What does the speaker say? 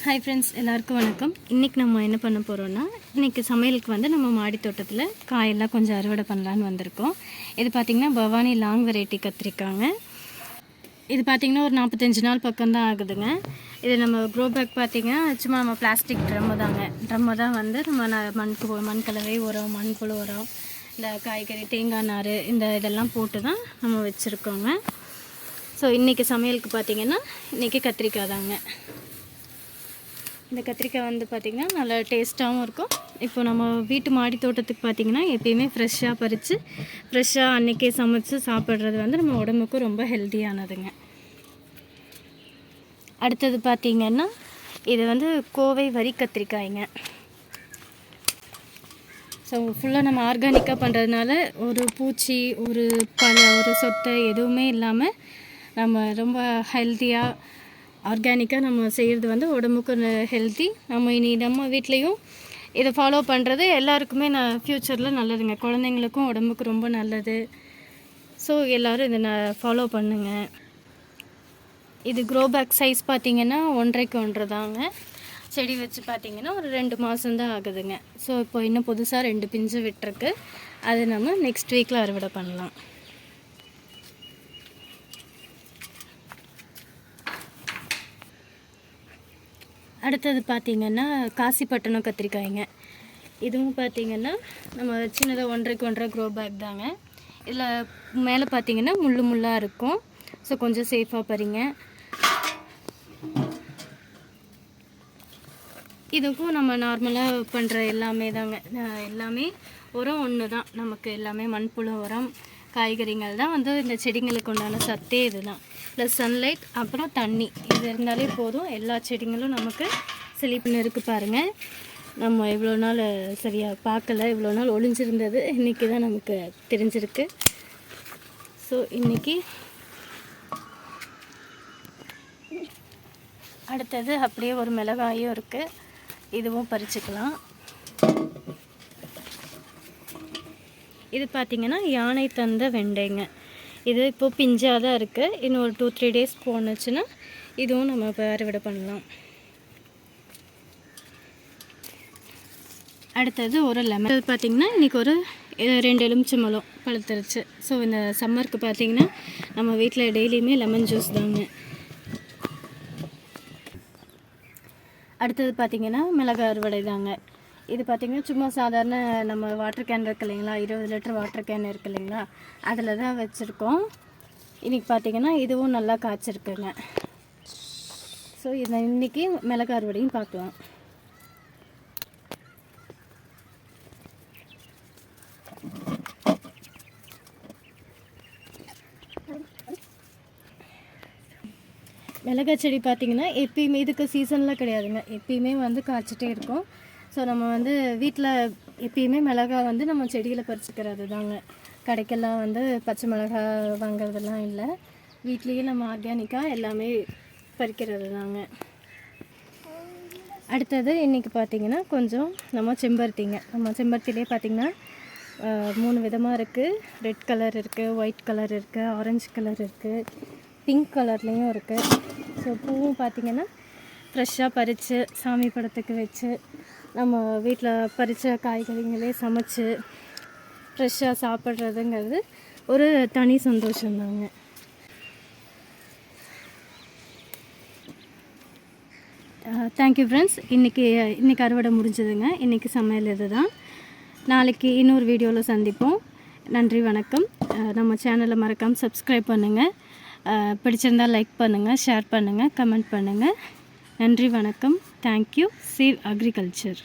Hi friends, எல்லாருக்கும் வணக்கம். இன்றைக்கி நம்ம என்ன பண்ண போகிறோன்னா, இன்றைக்கி சமையலுக்கு வந்து நம்ம மாடி தோட்டத்தில் காயெல்லாம் கொஞ்சம் அறுவடை பண்ணலான்னு வந்திருக்கோம். இது பார்த்திங்கன்னா பவானி லாங் வெரைட்டி கத்திரிக்காங்க. இது பார்த்திங்கன்னா ஒரு 45 நாள் பக்கம்தான் ஆகுதுங்க. இது நம்ம க்ரோ பேக் பார்த்திங்கன்னா சும்மா நம்ம பிளாஸ்டிக் ட்ரம்மு தான் வந்து நம்ம மண் கலவை உரம், மண்புழு உரம், இந்த காய்கறி, தேங்காய் நார் இந்த இதெல்லாம் போட்டு தான் நம்ம வச்சுருக்கோங்க. ஸோ இன்றைக்கி சமையலுக்கு பார்த்திங்கன்னா இன்றைக்கி கத்திரிக்காய் தாங்க. இந்த கத்திரிக்காய் வந்து பார்த்திங்கன்னா நல்லா டேஸ்ட்டாகவும் இருக்கும். இப்போ நம்ம வீட்டு மாடி தோட்டத்துக்கு பார்த்திங்கன்னா எப்பயுமே ஃப்ரெஷ்ஷாக பறித்து ஃப்ரெஷ்ஷாக அன்றைக்கே சமைச்சு சாப்பிட்றது வந்து நம்ம உடம்புக்கும் ரொம்ப ஹெல்த்தியானதுங்க. அடுத்தது பார்த்திங்கன்னா இது வந்து கோவை வரி கத்திரிக்காய்ங்க. ஸோ ஃபுல்லாக நம்ம ஆர்கானிக்காக பண்ணுறதுனால ஒரு பூச்சி, ஒரு சொத்தை எதுவுமே இல்லாமல் நம்ம ரொம்ப ஹெல்த்தியாக ஆர்கானிக்காக நம்ம செய்கிறது வந்து உடம்புக்கு ஹெல்த்தி. நம்ம வீட்லேயும் இதை ஃபாலோ பண்ணுறது எல்லாருக்குமே ஃப்யூச்சரில் நல்லதுங்க. குழந்தைங்களுக்கும் உடம்புக்கு ரொம்ப நல்லது. ஸோ எல்லோரும் இதை ஃபாலோ பண்ணுங்க. இது க்ரோ பேக் சைஸ் பார்த்திங்கன்னா 1.5x 1 தாங்க. செடி வச்சு பார்த்திங்கன்னா ஒரு 2 மாதம்தான் ஆகுதுங்க. ஸோ இப்போ இன்னும் புதுசாக 2 பிஞ்சு விட்டுருக்கு. அது நம்ம நெக்ஸ்ட் வீக்கில் அறுவடை பண்ணலாம். அடுத்தது பார்த்திங்கன்னா காசிப்பட்டணம் கத்திரிக்காய்ங்க. இதுவும் பார்த்திங்கன்னா நம்ம சின்னதாக 1.5x 1 க்ரோ பேக் தாங்க. இதில் மேலே பார்த்திங்கன்னா முள்ளாக இருக்கும். ஸோ கொஞ்சம் சேஃபாக பறிங்க. இதுக்கும் நம்ம நார்மலாக பண்ணுற எல்லாமே தாங்க. எல்லாமே உரம் ஒன்று தான். நமக்கு எல்லாமே மண்புழு உரம், காய்கறிகள் தான் வந்து இந்த செடிங்களுக்கு உண்டான சத்தே இது தான். ப்ளஸ் சன்லைட், அப்புறம் தண்ணி, இது இருந்தாலே போதும். எல்லா செடிங்களும் நமக்கு செழிப்புன்னு இருக்குது பாருங்கள். நம்ம இவ்வளோ நாள் சரியாக பார்க்கல, இவ்வளோ நாள் ஒளிஞ்சிருந்தது இன்றைக்கி தான் நமக்கு தெரிஞ்சிருக்கு. ஸோ இன்றைக்கி அடுத்தது அப்படியே ஒரு மிளகாயும் இருக்குது. இதுவும் பறிச்சுக்கலாம். இது பார்த்திங்கன்னா யானை தந்த வெண்டைங்க. இது இப்போது பிஞ்சாக தான் இருக்குது. இன்னும் ஒரு 2-3 டேஸ் போணுச்சுன்னா இதுவும் நம்ம இப்போ அறுவடை பண்ணலாம். அடுத்தது ஒரு லெமன். இது பார்த்திங்கன்னா இன்றைக்கி ஒரு 2 எலுமிச்சம்பழம் பழுத்துருச்சு. ஸோ இந்த சம்மருக்கு பார்த்திங்கன்னா நம்ம வீட்டில் டெய்லியுமே லெமன் ஜூஸ் தாங்க. அடுத்தது பார்த்திங்கன்னா மிளகாய் அறுவடை தாங்க. இது பார்த்திங்கன்னா சும்மா சாதாரண நம்ம வாட்டர் கேன் இருக்கு இல்லைங்களா, 20 லிட்டர் வாட்டர் கேன் இருக்குது இல்லைங்களா, அதில் தான் வச்சுருக்கோம். இன்றைக்கி பார்த்திங்கன்னா இதுவும் நல்லா காய்ச்சிருக்குங்க. ஸோ இதை இன்றைக்கி மிளகாய் அறுவடையும் பார்க்கலாம். மிளகாய் செடி பார்த்திங்கன்னா எப்பயுமே இதுக்கு சீசன்லாம் கிடையாதுங்க. எப்பயுமே வந்து காய்ச்சிட்டே இருக்கும். ஸோ நம்ம வந்து வீட்டில் எப்பயுமே மிளகாய் வந்து நம்ம செடிகளை பறிச்சுக்கிறது தாங்க. கடைக்கெல்லாம் வந்து பச்சை மிளகாய் வாங்கிறதெல்லாம் இல்லை. வீட்லேயே நம்ம ஆர்கானிக்காக எல்லாமே பறிக்கிறது தாங்க. அடுத்தது இன்றைக்கி பார்த்திங்கன்னா கொஞ்சம் நம்ம செம்பருத்திங்க. நம்ம செம்பருத்திலே பார்த்திங்கன்னா 3 விதமாக இருக்குது. ரெட் கலர் இருக்குது, ஒயிட் கலர் இருக்குது, ஆரஞ்சு கலர் இருக்குது, பிங்க் கலர்லேயும் இருக்குது. ஸோ பூவும் பார்த்திங்கன்னா ஃப்ரெஷ்ஷாக பறித்து சாமி படத்துக்கு வச்சு நம்ம வீட்டில் பறித்த காய்கறிகளே சமைச்சு ஃப்ரெஷ்ஷாக சாப்பிட்றதுங்கிறது ஒரு தனி சந்தோஷந்தாங்க. Thank you friends. இன்றைக்கி அறுவடை முடிஞ்சதுங்க. இன்றைக்கி சமையல் இது தான். நாளைக்கு இன்னொரு வீடியோவில் சந்திப்போம். நன்றி, வணக்கம். நம்ம சேனலை மறக்காமல் சப்ஸ்கிரைப் பண்ணுங்கள். பிடிச்சிருந்தால் லைக் பண்ணுங்கள், ஷேர் பண்ணுங்கள், கமெண்ட் பண்ணுங்கள். நன்றி, வணக்கம். தேங்க்யூ. Save agriculture.